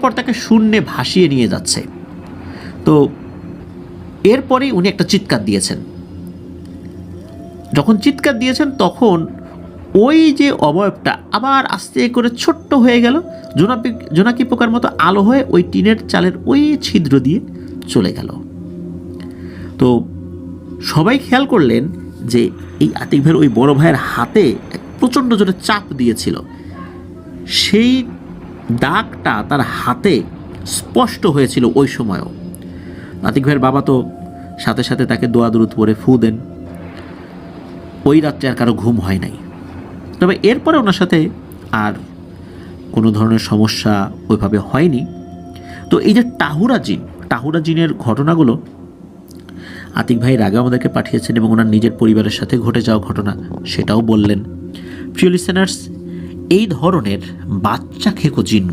এরপর তাকে শূন্যে ভাসিয়ে নিয়ে যাচ্ছে। তো এরপরেই উনি একটা চিৎকার দিয়েছেন। যখন চিৎকার দিয়েছেন তখন ওই যে অবয়বটা আবার আস্তে করে ছোট্ট হয়ে গেল, জোনাকি পোকার মতো আলো হয়ে ওই টিনের চালের ওই ছিদ্র দিয়ে চলে গেল। তো সবাই খেয়াল করলেন যে এই আতিক ভাইয়ের ওই বড় ভাইয়ের হাতে প্রচণ্ড জোরে চাপ দিয়েছিল, সেই দাগটা তার হাতে স্পষ্ট হয়েছিল ওই সময়ও। আতিক ভাইয়ের বাবা তো সাথে সাথে তাকে দোয়া দুরুদ পড়ে ফু দেন। ওই রাত্রে আর কারো ঘুম হয় নাই। তবে এরপরে ওনার সাথে আর কোনো ধরনের সমস্যা ওইভাবে হয়নি। তো এই যে টাহুরা জিনের ঘটনাগুলো আতিক ভাই আগে আমাদেরকে পাঠিয়েছেন এবং ওনার নিজের পরিবারের সাথে ঘটে যাওয়া ঘটনা সেটাও বললেন। প্রিয় লিসেনার্স, এই ধরনের বাচ্চা খেকো জিন